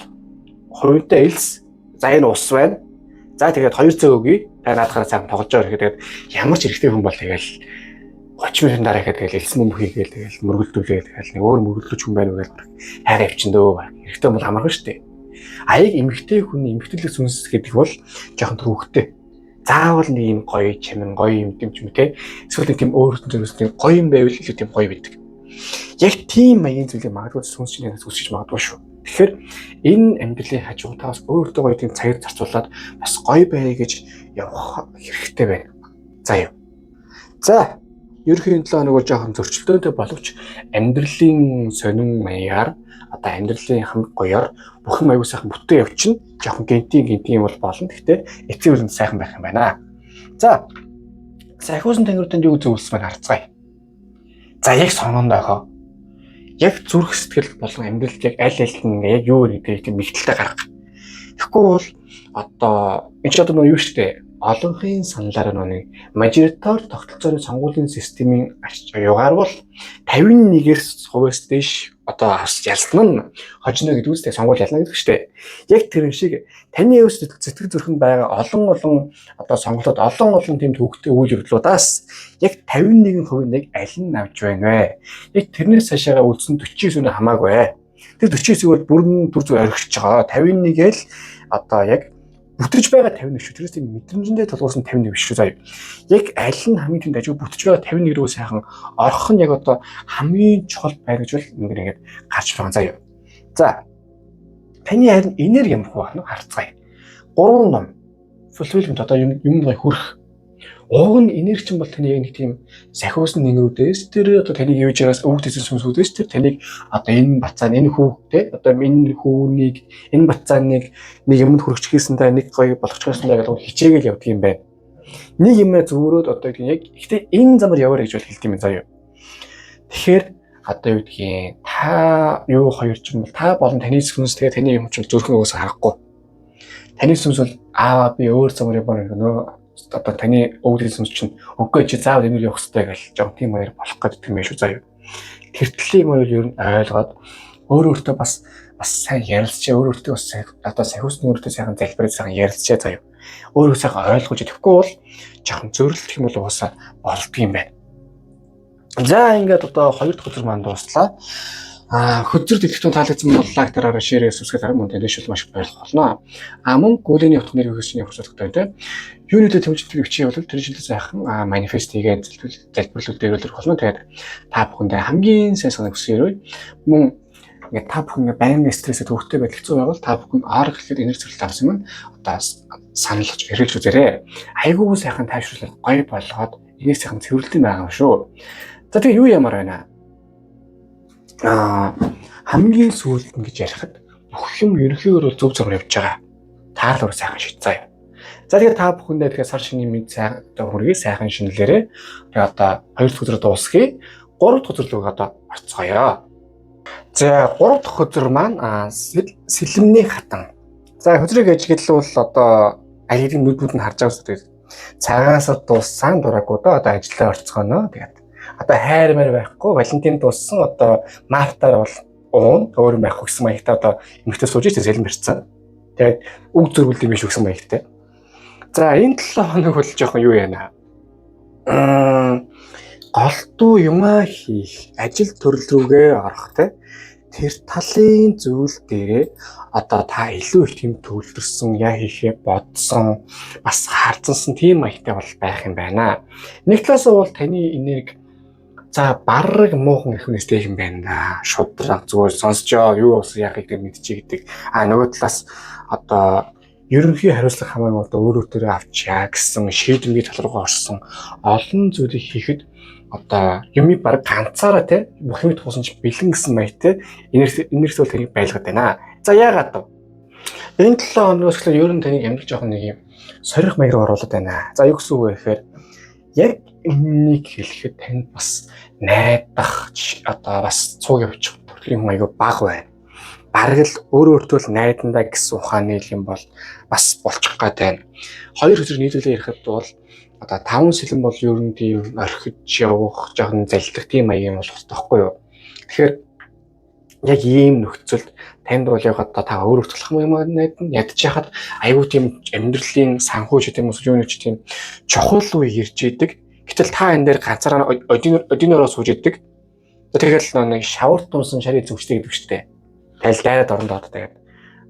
хувинтай элс. За энэ ус байна. За тэгээд 2 цаг өгье. Та наадахаараа сайхан тоглож байгаа гэхэд тэгээд ямар ч эрэгтэй хүн бол тэгэл 30 минутын дараа ихэд тэгэл элс мөм хийгээл тэгэл мөргөлдүүлээ тэгэл нэг өөр мөргөлдөж хүн байна уу гэж хайгаа явчихна дөө. Эрэгтэй бол амархан шүү дээ. Аяг эмэгтэй хүний эмэгтэйлэг сүнс гэдэг бол жоохон төвөгтэй. Заавал нэг юм гоё чимэн гоё юм юм те. Эсвэл нэг тийм өөр зүйлс нэг гоё юм байвал илүү тийм гоё байдаг. Яг тийм маягийн зүйлийг магадгүй сүнс шинээс үсгэж магадгүй шүү. Тэгэхээр энэ амьдралын хажуутаас өөртөө гоё тийм цагийг зарцуулаад бас гоё бай гэж явах хэрэгтэй байна. За юу. За ерөнхийдөө 7 хоног жоохон зөрчилдөөнтэй боловч амьдралын сонин маягаар одоо амьдралын хамгийн гоёор бүхэн аягүй сайхан бүтэн явчихна. Жоохон гинтийн бол болно. Гэхдээ эцэг үлэнд сайхан байх юм байна. За сайхуусан тэнгэрүүдэнд юу зөвлөсмээр харцгаая. За яг сонгондойхоо яг зүрх сэтгэл болон амьдралд яг аль нь яг юу гэдэг тийм мэгдэлтэй гарга. Тэгэхгүй бол одоо энэ ч одоо юу шүү дээ. Олонхын саналаар нэг мажоритар тогтолцооны сонгуулийн системийн югаар бол 51-ээс хувьас дэш одоо ялсан нь хожно гэдэг үстэй сонгуул ялна гэдэг шүү дээ. Яг тэр шиг таны сэтгэл зүрхэнд байгаа олон одоо сонголтод олон тийм төвөгтэй үйл явдлуудаас яг 51% нэг аль нь авч байна вэ? Яг тэрнээс цаашаа үлдсэн 49-ийг хамаагүй. Тэр 49-ийг бол бүрэн төр зүг орхиж байгаа. 51-ийг л одоо яг бүтэж байгаа 51 шүү. Тэрээс тийм мэдрэмжэндээ толгуусан 51 биш шүү заяа. Яг аль нь хамгийн тэнд ажиг бүтэж байгаа 51 рүү сайхан орох нь яг одоо хамгийн чухал байна гэж бол ингээд гарч байгаа заяа. За. Таны харин энерги ямар хөө харцгаая. 3 ном. Fulfillment одоо юм хүрэх. Уг нь энерги чинь бол таны яг нэг тийм сахиусан нэгрүүдээс тэр одоо таныг юуж яраас өвгдсэн сүнсүүдээс тэр таныг одоо энэ бацаа энэ хүүхдээ одоо энэ хүүнийг энэ бацааныг нэг юмд хүргэж хийсэндээ нэг гоё болгочихсондаа гэдэг хичээгээл явдаг юм байна. Нэг юм зөвөрөөд одоо яг ихтэй энэ замаар яваарай гэж бол хэлдэг юм заяа. Тэгэхээр одоо юу гэдгийг та юу хоёр ч юм бол та болон таны сүнс тэгээ таны юм чинь зүрхэн өөөс харахгүй. Таны сүнс бол би өөр замаар явах нөө одоо таны өвдөл сүнс чинь үгүй чи заавал энэ явах хэрэгтэй гэж жоо тийм хоёр болох гэдэг юм шүү заяа. Тэртлийн юм ер нь ойлгоод өөртөө бас сайн ярилцчаа өөртөө бас одоо сахиусны өөртөө сайхан залбираад сайхан ярилцчаа заяа. Өөрөө сайхан ойлгож идэхгүй бол жоохон зөрлөлт юм бол уусаа болдго юм байна. За ингээд одоо 2 дахь өдөр маань дууслаа. Хөдөр дэлгэцэн таалагдсан бол лайк дараараа шеэрээс үсгээд харин мөн тэндэш маш баярлах болно. Мөн гүлэний утга нэр өгсөн явах хэрэгтэй тийм. Юунийдээ тэмцэлт бичиж явал тэр жилийн сайхан манифест хийгээд залбирлууд дээрүүлэх болно. Тэгээд та бүхэндээ хамгийн сайн санааг хүсье. Мөн ингээд та бүхэн байнга стрессэд төвөгтэй байдал хэцүү байвал та бүхэн арга гэхэд энерги зэрэгт авсан юм одоо саналж хэрэглэж үзээрэй. Айгуу сайхан тайвшруулаад гоё болгоод энийг сайхан цэвэрлэдэг байгаа юм шүү. За тэгээ юу ямар байна? Хамгийн сүүлд ингэж ярихад бүх юм ерөнхийдөө зөв замаар явж байгаа. Таалуур сайхан шийдцээ. За тэгээ та бүхэндээ тэгээ сар шинийн мэд сайхан хүргэе сайхан шинэлээрээ. Тэгээ одоо 2 дахь өдрөө дуусгая. 3 дахь өдөр рүү одоо орцгоё. За 3 дахь өдөр маань сэлэмний хатан. За хөдрийг ажиглал бол одоо аль хэдийн нүдүүд нь харж байгаа үстэй. Цагаас дууссан дураагүй одоо ажиллаа орцгоно. Тэгээд одоо хайр мэр байхгүй Валентин дууссан одоо Мартаар бол уун өөр байхгүй гэсэн маягтай одоо эмэгтэй сууж ирсэн сэлэн барьцсан. Тэгээд үг зөрвөл юм биш гэсэн маягтай. За энэ 7 хоног бол жоохон юу яана. Голдуу юмаа хийх, ажил төрөл рүүгээ орох те. Тэр талын зүйл дээрээ одоо та илүү их тийм төвлөрсөн, яа хийхээ бодсон, бас харцсан тийм маягтай бол байх юм байна. Нэг талаас нь бол таны энерги за бараг муухан их хүнэстэй юм байна да. Шудраг зүгээр сонсчоо юу ус яахыг тэр мэдчихэ гэдэг. Нөгөө талаас одоо ерөнхий хариуцлага хамаагүй одоо өөрөө төрөө авчаа гэсэн шийдвэрийн тал руугаа орсон олон зүйлийг хийхэд одоо юмыг баг ганцаараа те бүх юм туусан ч бэлэн гэсэн маягтай энерги бол тэрийг байлгаад байна. За яагаад вэ? Энэ 7 хоногоос эхлээд ер нь таныг амьдрал жоохон нэг юм сорих маягаар оруулаад байна. За юу гэсэн үг вэ гэхээр яг энийг хэлэхэд танд бас найдах одоо бас цуг явчих төрлийн аягүй бага байна. бараг л өөрөө өөртөө найдандаа гэсэн ухааны юм бол бас болчих гээд байна. Хоёр хөзөр нийлүүлээ ярихад бол одоо 5 сэлэн бол ер нь тийм орхиж явах жоохон залдах тийм маяг юм бол тоххой юу. Тэгэхээр яг ийм нөхцөлд танд бол яг одоо та өөр өөрчлөх юм найд нь ядж яхад айгүй тийм амьдралын санхүү ч тийм үс юу нэг ч тийм чухал үе ирж идэг. Гэтэл та энэ дээр ганцаараа одинороо сууж идэг. Тэгэл нэг шавар тунсан шарыг зүгчтэй гэдэг чтэй. Тэгэл дайраад орондоо тэгээд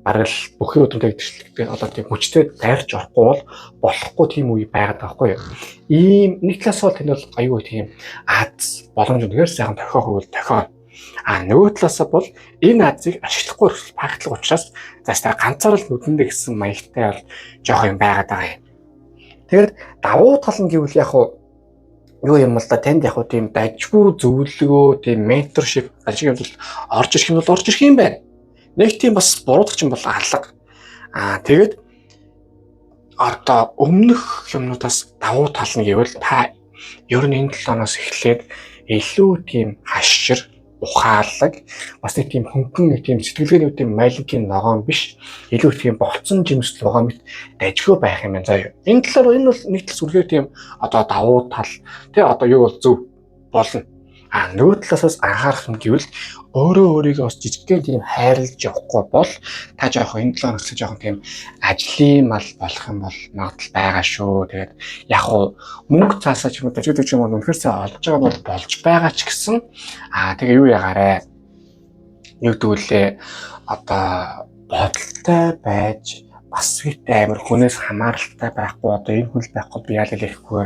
бараг л бүхий өдрөдөө гэдэгчлээ. Одоо тийм хүчтэй дайрч орохгүй бол болохгүй тийм үе байгаад байгаа байхгүй юу. Ийм нэг талаас бол тэнд бол аюу тийм аз боломж үнэхээр сайхан тохиох хөвөл тохио. Нөгөө талаас бол энэ азыг ашиглахгүй өрсөл багтлах учраас заастаа ганцаар л нүдэндээ гэсэн маягтай бол жоох юм байгаад байгаа юм. Тэгэхээр давуу тал нь гэвэл яг юу юм бол танд яг тийм дажгүй зөвлөгөө, тийм менторшип ажиг юм бол орж ирэх юм байна. Нэг тийм бас буруудах юм бол алга. Тэгээд одоо өмнөх юмнуудаас давуу тал нь гэвэл та ер нь энэ 7 оноос эхлээд илүү тийм хашир, ухаалаг, бас нэг тийм хөнгөн нэг тийм сэтгэлгээний тийм майлгийн ногоон биш, илүү тийм болцсон жимсэл байгаа мэт дажгүй байх юм байна заа юу. Энэ талаар энэ бол нэг тал сүлгээ тийм одоо давуу тал тий одоо юу бол зөв болно. Нөгөө талаас анхаарах юм гэвэл өөрөө өөрийгөө бас жижигхэн тийм хайрлаж явахгүй бол та жоох энэ 7 оноос жоох тийм ажлын мал болох юм бол магадлал байгаа шүү. Тэгээд яг мөнгө цаасаа ч юм уу дажгүй юм үнэхээр сайн олж байгаа бол болж байгаа ч гэсэн тэгээ юу ягаарэ юу дүүлээ одоо бодолтой байж бас ихтэй амир хүнээс хамааралтай байхгүй одоо энэ хүн байхгүй би яалал ирэхгүй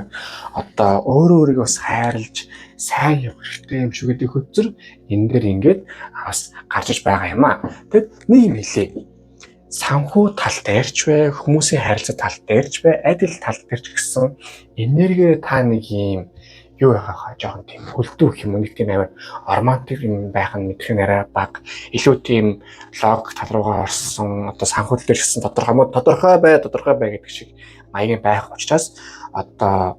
одоо өөрөө өөрийгөө бас хайрлаж сайн явах хэрэгтэй юм шүү гэдэг хөтзөр энэ дээр ингээд бас гарч иж байгаа юм аа. Тэгэд нэг юм хэлээ. Санхүү тал дээрч бай, хүмүүсийн харилцаа тал дээрч бай, адил тал дээрч гэсэн энерги та нэг юм юу яхаа жоохон тийм хөлдөх юм нэг тийм амар романтик юм байх нь мэдэх нь арай бага. Илүү тийм лог тал руугаа орсон одоо санхүү тал дээр гэсэн тодорхой бай гэдэг шиг маягийн байх учраас одоо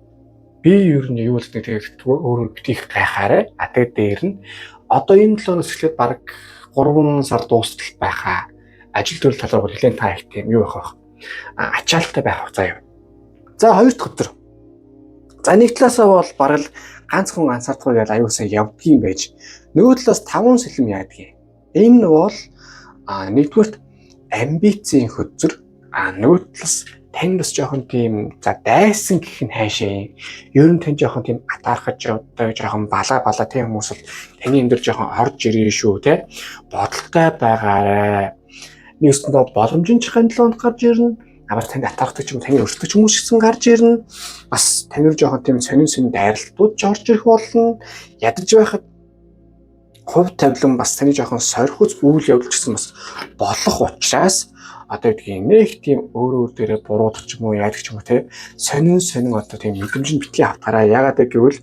би ер нь юу л тэгээд өөрөө битгий гайхаарай. Тэгээд дээр нь одоо энэ 7 оноос эхлээд баг 3 сар дуустал байхаа. Ажил төрөл тал руу нэлээд та их тийм юу байх вэ? Ачаалттай байх заа юу. За хоёр дахь өдөр. За нэг талаасаа бол бараг л ганц хүн ансаардгүй гэж аюулсаа явдгийм байж. Нөгөө талаас 5 сэлэм яадгийг. Энэ бол нэгдүгürt амбицийн хөтзөр. Нөгөө талаас тань бас жоохон тийм за дайсан гэх нь хайшаа. Ер нь тань жоохон тийм атаархаж одоо жоохон бала тийм хүмүүс бол таны энэ дөр жоохон орж ирээ шүү те. Бодолтой байгаарай. Нэгсэндээ боломжийн чихэн 7 онд гарч ирнэ. Абар танд атаархдаг ч юм таны өрсөлдөж хүмүүс гэсэн гарч ирнэ. Бас танил жоохон тийм сонин дайралтууд ч орж ирэх болно. Ядаж байхад хувь тавилан бас таны жоохон сорхиц үйл явдал гэсэн бас болох учраас одоо гэдгийг нэг тийм өөр дээрээ буруудах ч юм уу яадаг ч юм уу те сонин одоо тийм мэдрэмж нь битгий автаараа яагаад гэвэл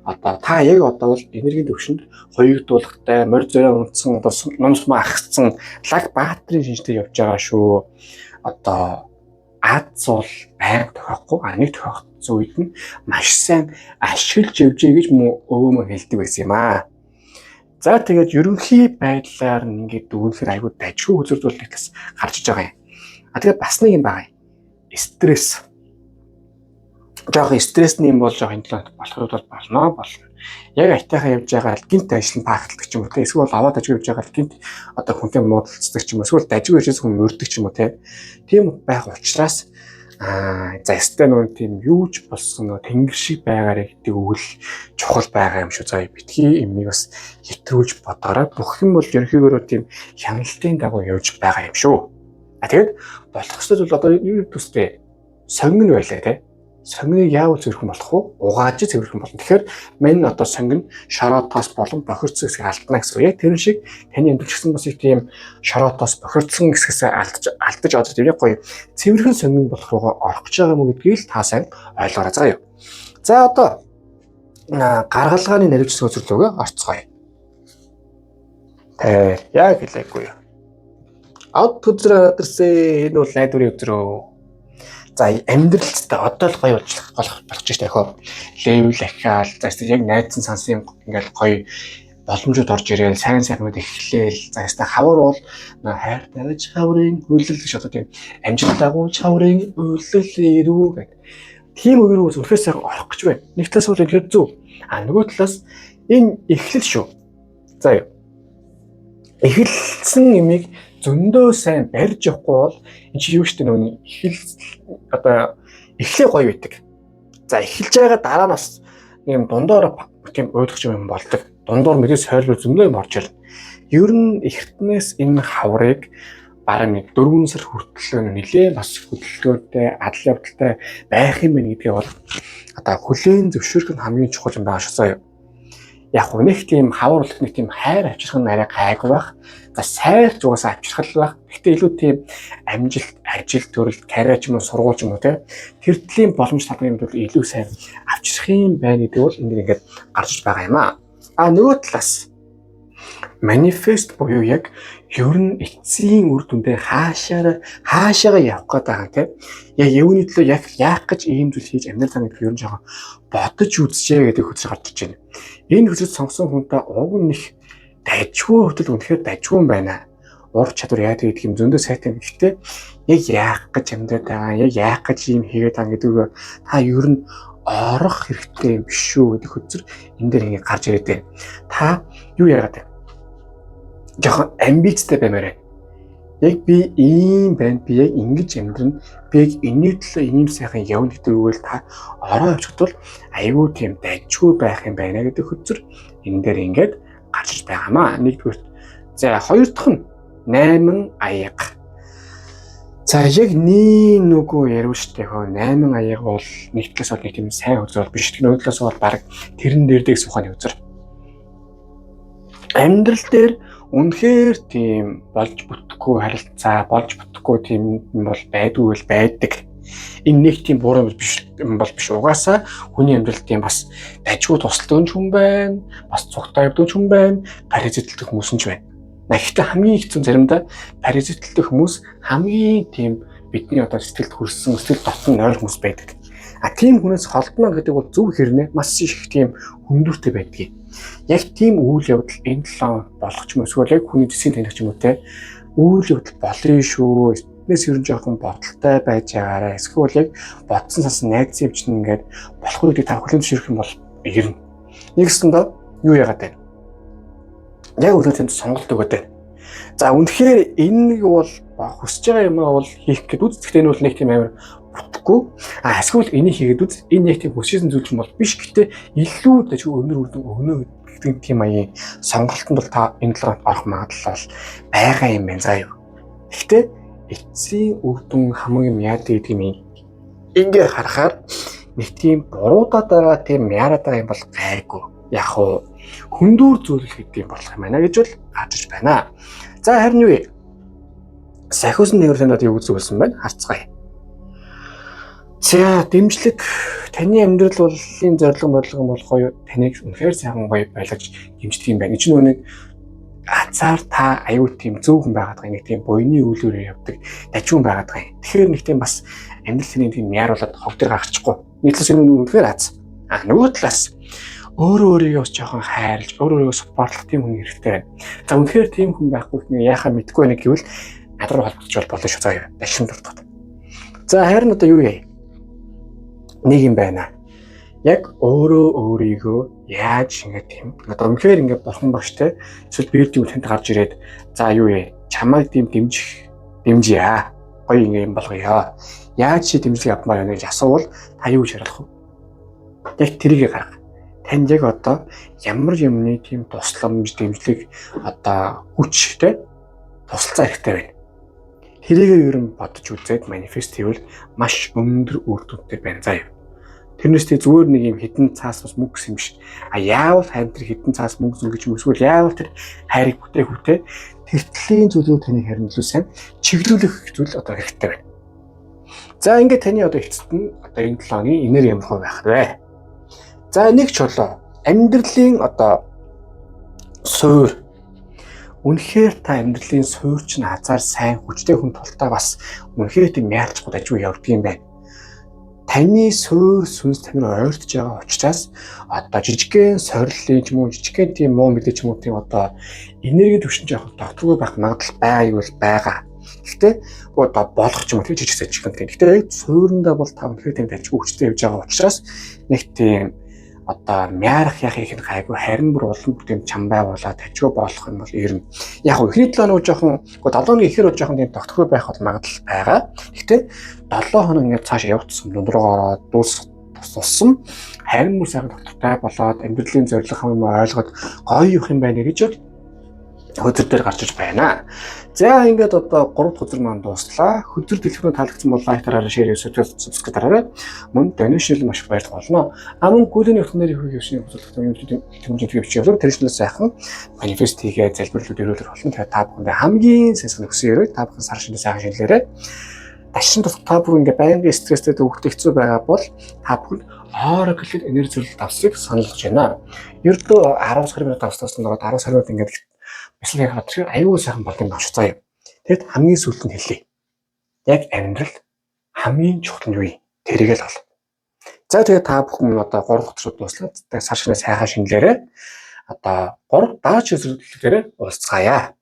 одоо та яг одоо бол энергийн төвшөнд хоёрдуулахтай морь зөрөө унтсан одоо нумсмаа ахсан лаг баатрийн шинжтэй явж байгаа шүү. Одоо аз бол байнга тохиохгүй нэг тохиогдсон үед нь маш сайн ашиглаж явжээ гэж өвөөмө хэлдэг байсан юм аа. За тэгээд ерөнхий байдлаар ингээд дүүнхээр аягүй дажгүй үзүүлэлт нэгтс гарч иж байгаа юм. Тэгээд бас нэг юм байгаа юм. Стресс. Жохон стрессний юм бол жохон энэ болохоор бол болно. Яг айтайхаа явж байгаа л гинт ажил нь паакталдаг ч юм уу те. Эсвэл аваад ажиг явж байгаа л гинт одоо хүнтэй муудалцдаг ч юм уу. Эсвэл дажиг ирээс хүн мөрдөг ч юм уу те. Тийм байх учраас за ястай нөө тийм юуж болсон нөө тэнгэр шиг байгаарэ гэдэг үгэл чухал байгаа юм шүү. За битгий юмыг бас хэтрүүлж бодорой. Бүх юм бол ерөнхийдөө тийм хяналтын дагуу явж байгаа юм шүү. Тэгээд болох ёстой бол одоо юу төстэй сонгон байлаа те. Сонгоныг яавал зөвхөн болох вэ? Угааж зөвхөн болно. Тэгэхээр мань одоо сонгон шороотоос болон бохирдсон хэсгийг алдна гэсэн. Яг тэр шиг таны амьдралсан бас их тийм шороотоос бохирдсон хэсгээс алдаж одоо тийм яг гоё цэвэрхэн сонгон болох руугаа орох гэж байгаа юм гэдгийг л та сайн ойлгоорой заа юу. За одоо гаргалгааны наривчсан үзүүлэлгөө орцгоё. Яг хэлээгүй юу. Ад төзрөө өдөрсөө энэ бол найдварын өдрөө. За амьдралцтай одоо л гоё болох болчих штэ хөө. Левел ахаал за яг найдсан сансын ингээл гоё боломжууд орж ирээл сайн сайхнууд эхлээл за яста хавар бол хайртай чаврын үйлдэл гэж одоо тийм амжилт дагуу чаврын үйлдэл ирүү гэх тийм үгээрээс өрхөөс сайхан орох гэж байна. Нэг талаас бол энэ зөв. Нөгөө талаас энэ эхлэл шүү. За юу. Эхэлсэн юмыг зөндөө сайн барьж явахгүй бол энэ чи юу штэ нөгөө эхэл одоо эхлээ гоё байдаг. За эхэлж байгаа дараа нь бас юм дундоор тийм ойлгож юм болдог. Дундуур мэдээ сойрлол зөндөө юм орж ирнэ. Ер нь эхтнээс энэ хаврыг бараг нэг 4 сар хүртэл нэлээ бас хөдөлгөөнтэй адал явдалтай байх юм байна гэдгээ бол одоо хүлээн зөвшөөрөх нь хамгийн чухал юм байна шээ. Яг нэг тийм хавар болох нэг тийм хайр авчрах нь арай гайгүй байх. За сайрч угаасаа авчрах л байх. Гэхдээ илүү тийм амжилт, ажил төрөл, карьер ч юм уу, сургууль ч юм уу те тэр төрлийн боломж талын юмд бол илүү сайн авчрах юм байна гэдэг бол энд ингээд гарч байгаа юм аа. Нөгөө талаас манифест буюу яг ер нь эцсийн үр дүндээ хаашаага явах гэдэг байгаа тийм. Яг юуны төлөө яг яах гэж ийм зүйл хийж амьдрал тань гэдэг ер нь жоохон бодож үзчихээ гэдэг хөтөл гарч иж байна. Энэ хөтөл сонгосон хүнтэй уг нь их дайжгүй хөтөл үнэхээр дайжгүй юм байна. Ур чадвар яа гэдэг юм зөндөө сайтай. Гэхдээ яг яах гэж амьдрал байгаа, яг яах гэж ийм хийгээд байгаа гэдэг та ер нь орох хэрэгтэй юм биш шүү гэдэг хөтөл энэ дээр ингэ гарч ирээд байна. Та юу яагаад вэ? Жохон амбицтай баймаар. Яг би ийм байна, би яг ингэж амьдрна, би яг энэний төлөө ийм сайхан явна гэдэг үгээр та ороо явчихвал айгүй тийм дайжгүй байх юм байна гэдэг хөтөл энэ дээр ингээд гарч байгаамаа. Нэгдүгээр. За хоёр дахь нь 8 аяга. За яг нөгөө ярив штэ хөө 8 аяга бол нэг талаас бол нэг тийм сайн үзэл биш. Нөгөө талаас бол баг тэрэн дээр дэг суханы үзэр. Амьдрал дээр үнэхээр тийм болж бүтэхгүй харилцаа, болж бүтэхгүй тийм бол байдгүй л байдаг. Энэ нэг тийм буруу биш бол биш. Угаасаа хүний амьдрал тийм бас дайжгүй тусалдаг хүн байна, бас цугтай явдаг хүн байна, паразитлдаг хүмүүс ч байна. Гэхдээ хамгийн хэцүү заримдаа паразитлдаг хүмүүс хамгийн тийм бидний одоо сэтгэлд хүрсэн, сэтгэл дотн нойр хүмүүс байдаг. Тийм хүнээс холдно гэдэг бол зөв хэрнээ маш их тийм хүндүртэй байдаг. Яг тийм үйл явдал энэ 7 болох ч юм эсвэл яг хүний зэсийн таних ч юм уу те үйл явдал болно шүү. Эднээс ер нь жоохон бодолтой байж байгаарай. Эсвэл яг бодсон сасан найз явжна ингээд болох үедээ та хүлээн зөвшөөрөх юм бол ирнэ. Нэгсэндээ юу яагаад вэ? Яг үлээсэнд сонголт өгöd байна. За үнэхээр энэ бол хүсэж байгаа юм бол хийх гэдэг үзэхдээ энэ бол нэг тийм амар бүтэхгүй. Эсвэл энийг хийгээд үз. Энэ яг тийм хүссэн зүйл юм бол биш. Гэтэ илүү дэж өнөр үрдэн өгнө гэдэг тийм аягийн сонголтонд бол та энэ талаар орох магадлал байгаа юм байна заа юу. Гэтэ эцсийн үр дүн хамгийн яад гэдэг юм ингээ харахаар нэг тийм буруудаад байгаа тийм яарад байгаа юм бол гайгүй. Яг уу хүндүүр зүйлэл гэдэг юм болох юм байна гэж бол гарч байна. За харин юу вэ? Сахиус нь нэрсэнд юу үзүүлсэн байна? Харцгаая. За дэмжлэг таны амьдрал бол энэ зорилго болох гоё таныг үнэхээр сайхан гоё байлгаж дэмждэг юм байна. Энд чинь нэг азар та аюу тийм зөв хүн байгаад байгаа нэг тийм буйны үйлөөр явдаг дажгүй байгаад байгаа юм. Тэгэхээр нэг тийм бас амьдрал таны тийм яаруулаад хог дээр гарчихгүй. Нийтлээс энэ үнэхээр аз. Нөгөө талаас өөрийгөө бас жоохон хайрлж, өөрийгөө спортлох тийм хүн хэрэгтэй байна. За үнэхээр тийм хүн байхгүй яахаа мэдгүй нэг гэвэл надруу холбогдож болно шүү заяа. Дашин дуртаад. За харин одоо юу яа? Нэг юм байна. Яг өөрийгөө яаж ингэ тийм одоо үнэхээр ингэ бурхан багш те эсвэл биер тийм танд гарч ирээд за юу яа? Чамайг тийм дэмжийа. Гоё ингэ юм болгоё. Яаж чи дэмжлэг авмаар байна гэж асуувал та юу шаардах вэ? Яг тэрийг гарга. Танд яг одоо ямар юмны тийм тусламж дэмжлэг одоо хүч те тусалцаа хэрэгтэй байна. Тэрийг ер нь бодож үзээд манифест хийвэл маш өндөр үр дүнтэй байна заа юу. Тэрнээс тэ зүгээр нэг юм хідэн цаас бас мөнгө гэсэн юм биш. Яавал хайр тэр хідэн цаас мөнгө зөнгөж юм эсвэл яавал тэр хайрыг бүтээх тэртлийн зүйлүүд таны харин илүү сайн чиглүүлэх зүйл одоо хэрэгтэй байна. За ингээд таны одоо эцэст нь одоо энэ 7 оны энерги ямар хөө байх вэ? За нэг чулуу амьдралын одоо суур. Үнэхээр та амьдралын суурч нь азар сайн хүчтэй хүн тултаа бас үнэхээр тийм яарчгүй дажгүй явдаг юм байна. таны суурь сүнс тань руу ойртож байгаа учраас одоо жижигхэн сорилын ч юм уу жижигхэн тийм муу мэдээ ч юм уу тийм одоо энерги төвшин жоох тогтворгүй байх магадлал байгаа. Гэхдээ одоо болох ч юм уу тийм жижиг сажигхан тийм. Гэхдээ яг суурьндаа бол та өнөхөр тийм тажиг хүчтэй явж байгаа учраас нэг тийм одоо мяарах яах их гайгүй харин бүр улам бүтэм чамбай болоод тажиг болох юм бол ер нь яг ихний 7 хоног жоохон 7 хоногийн ихэр жоохон тийм тогтворгүй байх магадлал байгаа. Гэхдээ 7 хоног ингээд цаашаа явцсан дундуугаар туссан харин бүр сайхан доктортай болоод амьдралын зорилго юм ойлгоод гоё явах юм байна гэж хөтөр дээр гарч иж байна. За ингээд одоо 3 дахь хөтөр маань дууслаа. Хөтөр дэлгэрэнүүд таалагдсан бол лайк дараарай, шеэр, subscribe дараарай. Мөн donation маш их баярлах болно. Мөн гүйлэний утга нэрийн хөвгийн өсний хөтөлбөрт хэмжээнд бичиж тэрчнээс сайхан манифест хийгээ залбирлууд өрөөлөх болно. Тэгэхээр та бүхэндээ хамгийн сайхан өсөн өрөө та бүхэн сар шинэ сайхан шинэлээрээ дашин тус та бүхэн ингээд байнгын стресстэй төвөгтэй хэцүү байгаа бол та бүхэн Oracle энерги зөвлөлт авсыг санал болгож байна. Ердөө 10 минут авснаас нь 10 минут ингээд бяцлах хаад тэр аюул сайхан болдог авч заа юм. Тэгэд хамгийн сүүлд нь хэлье. Яг амьдрал хамгийн чухал нь юу юм? Тэрийг л бол. За тэгээд та бүхэн одоо 3 дахь шууд дуслаад сар шинэ сайхан шинэлээрээ одоо 3 дааж зөвлөлтөөрөө уулзцаая.